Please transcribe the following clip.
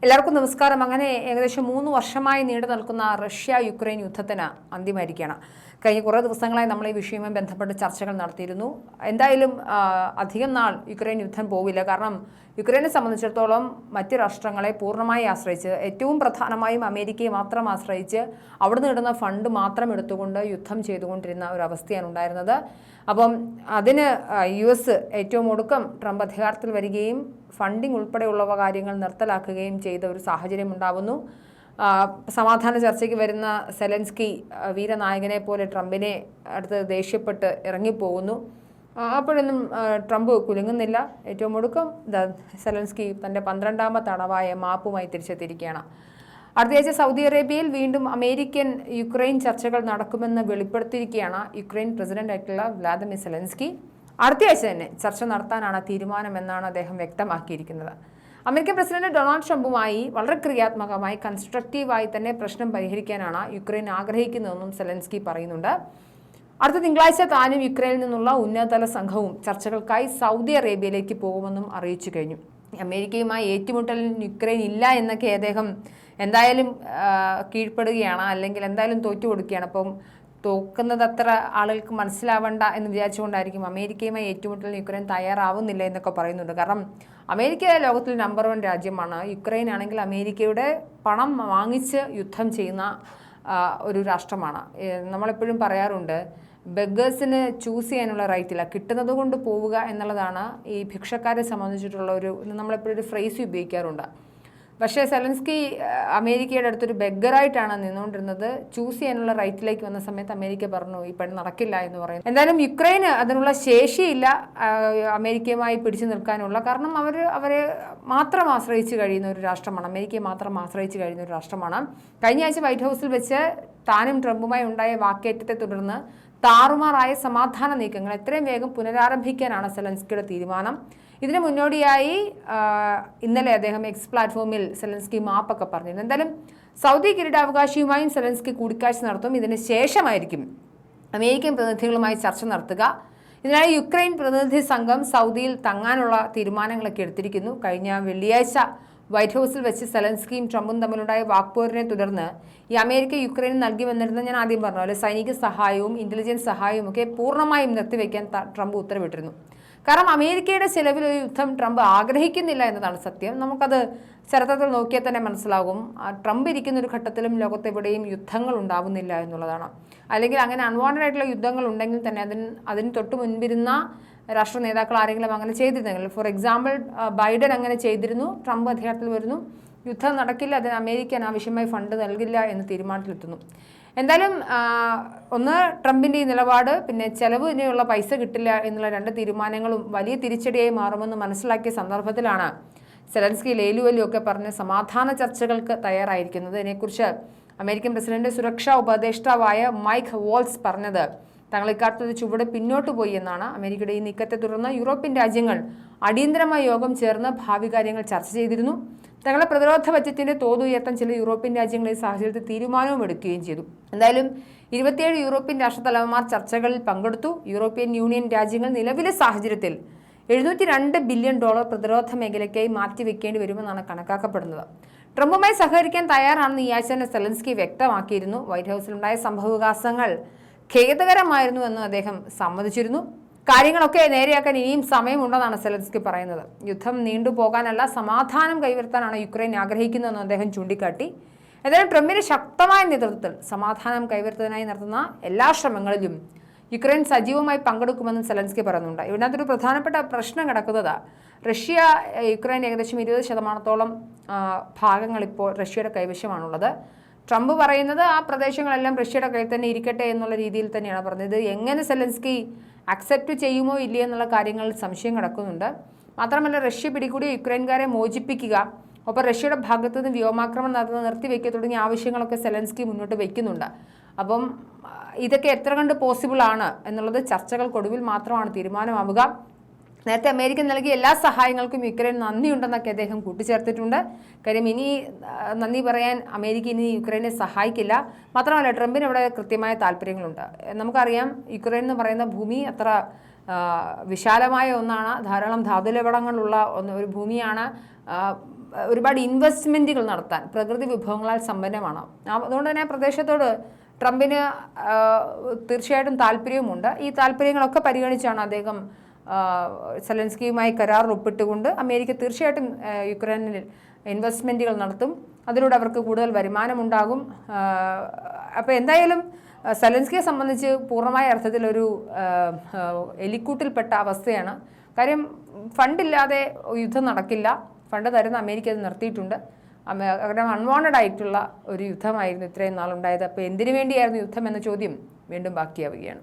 എല്ലാവർക്കും നമസ്കാരം. അങ്ങനെ ഏകദേശം 3 വർഷമായി നീണ്ടു നിൽക്കുന്ന റഷ്യ യുക്രൈൻ യുദ്ധത്തിന് അന്ത്യമായിരിക്കുകയാണ്. കഴിഞ്ഞ കുറേ ദിവസങ്ങളായി നമ്മൾ ഈ വിഷയവുമായി ബന്ധപ്പെട്ട് ചർച്ചകൾ നടത്തിയിരുന്നു. എന്തായാലും അധികം നാൾ യുക്രൈൻ യുദ്ധം പോവില്ല. കാരണം യുക്രൈനെ സംബന്ധിച്ചിടത്തോളം മറ്റ് രാഷ്ട്രങ്ങളെ പൂർണ്ണമായി ആശ്രയിച്ച്, ഏറ്റവും പ്രധാനമായും അമേരിക്കയെ മാത്രം ആശ്രയിച്ച് അവിടുന്ന് ഇടുന്ന ഫണ്ട് മാത്രം എടുത്തുകൊണ്ട് യുദ്ധം ചെയ്തുകൊണ്ടിരുന്ന ഒരു അവസ്ഥയാണ് ഉണ്ടായിരുന്നത്. അപ്പം അതിന് US ഏറ്റവും ഒടുക്കം ട്രംപ് അധികാരത്തിൽ വരികയും ഫണ്ടിങ് ഉൾപ്പെടെയുള്ള കാര്യങ്ങൾ നിർത്തലാക്കുകയും ചെയ്ത ഒരു സാഹചര്യം ഉണ്ടാവുന്നു. സമാധാന ചർച്ചയ്ക്ക് വരുന്ന സെലൻസ്കി വീരനായകനെ പോലെ ട്രംപിനെ അടുത്ത് ദേഷ്യപ്പെട്ട് ഇറങ്ങിപ്പോകുന്നു. അപ്പോഴൊന്നും ട്രംപ് കുലുങ്ങുന്നില്ല. ഏറ്റവും ഒടുക്കം സെലൻസ്കി തൻ്റെ 12ാമത്തെ അടവായ മാപ്പുമായി തിരിച്ചെത്തിയിരിക്കുകയാണ്. അടുത്തയാഴ്ച സൗദി അറേബ്യയിൽ വീണ്ടും അമേരിക്കൻ യുക്രൈൻ ചർച്ചകൾ നടക്കുമെന്ന് വെളിപ്പെടുത്തിയിരിക്കുകയാണ് യുക്രൈൻ പ്രസിഡന്റായിട്ടുള്ള വ്ളാദിമിർ സെലൻസ്കി. അടുത്തയാഴ്ച തന്നെ ചർച്ച നടത്താനാണ് തീരുമാനമെന്നാണ് അദ്ദേഹം വ്യക്തമാക്കിയിരിക്കുന്നത്. അമേരിക്കൻ പ്രസിഡന്റ് ഡൊണാൾഡ് ട്രംപുമായി വളരെ ക്രിയാത്മകമായി കൺസ്ട്രക്റ്റീവായി തന്നെ പ്രശ്നം പരിഹരിക്കാനാണ് യുക്രൈൻ ആഗ്രഹിക്കുന്നതെന്നും സെലൻസ്കി പറയുന്നുണ്ട്. അടുത്ത തിങ്കളാഴ്ച താനും യുക്രൈനിൽ നിന്നുള്ള ഉന്നതതല സംഘവും ചർച്ചകൾക്കായി സൗദി അറേബ്യയിലേക്ക് പോകുമെന്നും അറിയിച്ചു കഴിഞ്ഞു. അമേരിക്കയുമായി ഏറ്റുമുട്ടലിൽ യുക്രൈൻ ഇല്ല എന്നൊക്കെ അദ്ദേഹം എന്തായാലും കീഴ്പ്പെടുകയാണ്, അല്ലെങ്കിൽ എന്തായാലും തോറ്റു കൊടുക്കുകയാണ്. അപ്പം തോക്കുന്നത് അത്ര ആളുകൾക്ക് മനസ്സിലാവണ്ട എന്ന് വിചാരിച്ചുകൊണ്ടായിരിക്കും അമേരിക്കയുമായി ഏറ്റുമുട്ടലിന് യുക്രൈൻ തയ്യാറാവുന്നില്ല എന്നൊക്കെ പറയുന്നുണ്ട്. കാരണം അമേരിക്ക ലോകത്തിൽ നമ്പർ 1 രാജ്യമാണ്. യുക്രൈൻ ആണെങ്കിൽ അമേരിക്കയുടെ പണം വാങ്ങിച്ച് യുദ്ധം ചെയ്യുന്ന ഒരു രാഷ്ട്രമാണ്. നമ്മളെപ്പോഴും പറയാറുണ്ട്, ബെഗേഴ്സിന് ചൂസ് ചെയ്യാനുള്ള റൈറ്റ് ഇല്ല, കിട്ടുന്നത് കൊണ്ട് പോവുക എന്നുള്ളതാണ് ഈ ഭിക്ഷക്കാരെ സംബന്ധിച്ചിട്ടുള്ള നമ്മളെപ്പോഴും ഒരു ഫ്രേസ് ഉപയോഗിക്കാറുണ്ട്. പക്ഷേ സെലൻസ്കി അമേരിക്കയുടെ അടുത്തൊരു ബെഗറായിട്ടാണ് നിന്നുകൊണ്ടിരുന്നത്. ചൂസ് ചെയ്യാനുള്ള റൈറ്റിലേക്ക് വന്ന സമയത്ത് അമേരിക്ക പറഞ്ഞു ഈ പണി നടക്കില്ല എന്ന് പറയുന്നു. എന്തായാലും യുക്രൈന് അതിനുള്ള ശേഷിയില്ല അമേരിക്കയുമായി പിടിച്ചു നിൽക്കാനുള്ള. കാരണം അവരെ മാത്രം ആശ്രയിച്ച് കഴിയുന്ന ഒരു രാഷ്ട്രമാണ്, അമേരിക്കയെ മാത്രം ആശ്രയിച്ച് കഴിയുന്ന ഒരു രാഷ്ട്രമാണ്. കഴിഞ്ഞ ആഴ്ച വൈറ്റ് ഹൗസിൽ വെച്ച് താനും ട്രംപുമായി ഉണ്ടായ വാക്കേറ്റത്തെ തുടർന്ന് താറുമാറായ സമാധാന നീക്കങ്ങൾ എത്രയും വേഗം പുനരാരംഭിക്കാനാണ് സെലൻസ്കിയുടെ തീരുമാനം. ഇതിന് മുന്നോടിയായി ഇന്നലെ അദ്ദേഹം എക്സ് പ്ലാറ്റ്ഫോമിൽ സെലൻസ്കി മാപ്പൊക്കെ പറഞ്ഞിരുന്നു. എന്തായാലും സൗദി കിരീടാവകാശിയുമായും സെലൻസ്കി കൂടിക്കാഴ്ച നടത്തും. ഇതിന് ശേഷമായിരിക്കും അമേരിക്കൻ പ്രതിനിധികളുമായി ചർച്ച നടത്തുക. ഇതിനായി യുക്രൈൻ പ്രതിനിധി സംഘം സൗദിയിൽ തങ്ങാനുള്ള തീരുമാനങ്ങളൊക്കെ എടുത്തിരിക്കുന്നു. കഴിഞ്ഞ വെള്ളിയാഴ്ച വൈറ്റ് ഹൗസിൽ വെച്ച് സെലൻസ്കിയും ട്രംപും തമ്മിലുണ്ടായ വാക്പോരിനെ തുടർന്ന് ഈ അമേരിക്ക യുക്രൈന് നൽകി വന്നിരുന്ന, ഞാൻ ആദ്യം പറഞ്ഞ പോലെ സൈനിക സഹായവും ഇന്റലിജൻസ് സഹായവും ഒക്കെ പൂർണ്ണമായും നിർത്തിവെക്കാൻ ട്രംപ് ഉത്തരവിട്ടിരുന്നു. കാരണം അമേരിക്കയുടെ ചെലവിൽ ഒരു യുദ്ധം ട്രംപ് ആഗ്രഹിക്കുന്നില്ല എന്നതാണ് സത്യം. നമുക്കത് ചരിത്രത്തിൽ നോക്കിയാൽ തന്നെ മനസ്സിലാകും. ട്രംപ് ഇരിക്കുന്ന ഒരു ഘട്ടത്തിലും ലോകത്തെവിടെയും യുദ്ധങ്ങൾ ഉണ്ടാവുന്നില്ല എന്നുള്ളതാണ്. അല്ലെങ്കിൽ അങ്ങനെ അൺവാണ്ടഡ് ആയിട്ടുള്ള യുദ്ധങ്ങൾ ഉണ്ടെങ്കിൽ തന്നെ അതിന് തൊട്ട് മുൻപിരുന്ന രാഷ്ട്ര നേതാക്കൾ ആരെങ്കിലും അങ്ങനെ ചെയ്തിരുന്നെങ്കിൽ, ഫോർ എക്സാമ്പിൾ ബൈഡൻ അങ്ങനെ ചെയ്തിരുന്നു. ട്രംപ് അധികാരത്തിൽ വരുന്നു, യുദ്ധം നടക്കില്ല, അതിന് അമേരിക്ക അനാവശ്യമായി ഫണ്ട് നൽകില്ല എന്ന് തീരുമാനത്തിലെത്തുന്നു. എന്തായാലും ഒന്ന് ട്രംപിൻ്റെ ഈ നിലപാട്, പിന്നെ ചെലവിനുള്ള പൈസ കിട്ടില്ല എന്നുള്ള 2 തീരുമാനങ്ങളും വലിയ തിരിച്ചടിയായി മാറുമെന്ന് മനസ്സിലാക്കിയ സന്ദർഭത്തിലാണ് സെലൻസ്കി ലേലുവലും ഒക്കെ പറഞ്ഞ് സമാധാന ചർച്ചകൾക്ക് തയ്യാറായിരിക്കുന്നത്. ഇതിനെക്കുറിച്ച് അമേരിക്കൻ പ്രസിഡന്റ് സുരക്ഷാ ഉപദേഷ്ടാവായ മൈക്ക് വോൾസ് പറഞ്ഞത് തങ്ങൾ ഇക്കാലത്തൊരു ചുവട് പിന്നോട്ട് പോയി എന്നാണ്. അമേരിക്കയുടെ ഈ നീക്കത്തെ തുടർന്ന് യൂറോപ്യൻ രാജ്യങ്ങൾ അടിയന്തരമായ യോഗം ചേർന്ന് ഭാവി കാര്യങ്ങൾ ചർച്ച ചെയ്തിരുന്നു. തങ്ങളുടെ പ്രതിരോധ ബജറ്റിന്റെ തോത് ഉയർത്താൻ ചില യൂറോപ്യൻ രാജ്യങ്ങൾ ഈ സാഹചര്യത്തിൽ തീരുമാനവും എടുക്കുകയും ചെയ്തു. എന്തായാലും 27 യൂറോപ്യൻ രാഷ്ട്രതലവന്മാർ ചർച്ചകളിൽ പങ്കെടുത്തു. യൂറോപ്യൻ യൂണിയൻ രാജ്യങ്ങൾ നിലവിലെ സാഹചര്യത്തിൽ $702 ബില്യൺ പ്രതിരോധ മേഖലയ്ക്കായി മാറ്റിവെക്കേണ്ടി വരുമെന്നാണ് കണക്കാക്കപ്പെടുന്നത്. ട്രംപുമായി സഹകരിക്കാൻ തയ്യാറാണെന്ന് ഈ ആഴ്ച തന്നെ സെലൻസ്കി വ്യക്തമാക്കിയിരുന്നു. വൈറ്റ് ഹൗസിലുണ്ടായ സംഭവവികാസങ്ങൾ ഖേദകരമായിരുന്നു എന്ന് അദ്ദേഹം സമ്മതിച്ചിരുന്നു. കാര്യങ്ങളൊക്കെ നേരെയാക്കാൻ ഇനിയും സമയമുണ്ടെന്നാണ് സെലൻസ്കി പറയുന്നത്. യുദ്ധം നീണ്ടുപോകാനല്ല, സമാധാനം കൈവരുത്താനാണ് യുക്രൈൻ ആഗ്രഹിക്കുന്നതെന്ന് അദ്ദേഹം ചൂണ്ടിക്കാട്ടി. ഏതായാലും ട്രംപിന്റെ ശക്തമായ നേതൃത്വത്തിൽ സമാധാനം കൈവരുത്തുന്നതിനായി നടത്തുന്ന എല്ലാ ശ്രമങ്ങളിലും യുക്രൈൻ സജീവമായി പങ്കെടുക്കുമെന്നും സെലൻസ്കി പറയുന്നുണ്ട്. ഇതിനകത്തൊരു പ്രധാനപ്പെട്ട പ്രശ്നം കിടക്കുന്നത്, റഷ്യ യുക്രൈൻ ഏകദേശം 20% ഭാഗങ്ങൾ ഇപ്പോൾ റഷ്യയുടെ കൈവശമാണുള്ളത്. ട്രംപ് പറയുന്നത് ആ പ്രദേശങ്ങളെല്ലാം റഷ്യയുടെ കയ്യിൽ തന്നെ ഇരിക്കട്ടെ എന്നുള്ള രീതിയിൽ തന്നെയാണ് പറഞ്ഞത്. എങ്ങനെ സെലൻസ്കി അക്സെപ്റ്റ് ചെയ്യുമോ ഇല്ലയോ എന്നുള്ള കാര്യങ്ങളിൽ സംശയം കിടക്കുന്നുണ്ട്. മാത്രമല്ല, റഷ്യ പിടികൂടിയ യുക്രൈൻകാരെ മോചിപ്പിക്കുക, ഒപ്പം റഷ്യയുടെ ഭാഗത്തു നിന്ന് വ്യോമാക്രമണം നടത്തുന്നത് നിർത്തിവെക്കുക തുടങ്ങിയ ആവശ്യങ്ങളൊക്കെ സെലൻസ്കി മുന്നോട്ട് വയ്ക്കുന്നുണ്ട്. അപ്പം ഇതൊക്കെ എത്ര കണ്ട് പോസിബിൾ ആണ് എന്നുള്ളത് ചർച്ചകൾക്കൊടുവിൽ മാത്രമാണ് തീരുമാനമാവുക. നേരത്തെ അമേരിക്ക നൽകിയ എല്ലാ സഹായങ്ങൾക്കും യുക്രൈൻ നന്ദിയുണ്ടെന്നൊക്കെ അദ്ദേഹം കൂട്ടിച്ചേർത്തിട്ടുണ്ട്. കാര്യം ഇനി നന്ദി പറയാൻ അമേരിക്ക ഇനി യുക്രൈനെ സഹായിക്കില്ല. മാത്രമല്ല, ട്രംപിന് ഇവിടെ കൃത്യമായ താല്പര്യങ്ങളുണ്ട്. നമുക്കറിയാം, യുക്രൈൻ എന്ന് പറയുന്ന ഭൂമി അത്ര വിശാലമായ ഒന്നാണ്. ധാരാളം ധാതുലവണങ്ങളുള്ള ഒരു ഭൂമിയാണ്. ഒരുപാട് ഇൻവെസ്റ്റ്മെൻറ്റുകൾ നടത്താൻ പ്രകൃതി വിഭവങ്ങളാൽ സമ്പന്നമാണ്. അതുകൊണ്ട് തന്നെ പ്രദേശത്തോട് ട്രംപിന് തീർച്ചയായിട്ടും താല്പര്യവുമുണ്ട്. ഈ താല്പര്യങ്ങളൊക്കെ പരിഗണിച്ചാണ് അദ്ദേഹം സെലൻസ്കിയുമായി കരാറിൽ ഒപ്പിട്ടുകൊണ്ട് അമേരിക്ക തീർച്ചയായിട്ടും യുക്രൈനിൽ ഇൻവെസ്റ്റ്മെൻറ്റുകൾ നടത്തും. അതിലൂടെ അവർക്ക് കൂടുതൽ വരുമാനമുണ്ടാകും. അപ്പോൾ എന്തായാലും സെലൻസ്കിയെ സംബന്ധിച്ച് പൂർണ്ണമായ അർത്ഥത്തിലൊരു എലിക്കൂട്ടിൽപ്പെട്ട അവസ്ഥയാണ്. കാര്യം ഫണ്ടില്ലാതെ യുദ്ധം നടക്കില്ല. ഫണ്ട് തരുന്ന അമേരിക്ക അത് നിർത്തിയിട്ടുണ്ട്. കാരണം അൺവാണ്ടഡ് ആയിട്ടുള്ള ഒരു യുദ്ധമായിരുന്നു ഇത്രയും നാളുണ്ടായത്. അപ്പോൾ എന്തിനു വേണ്ടിയായിരുന്നു യുദ്ധം എന്ന ചോദ്യം വീണ്ടും ബാക്കിയാവുകയാണ്.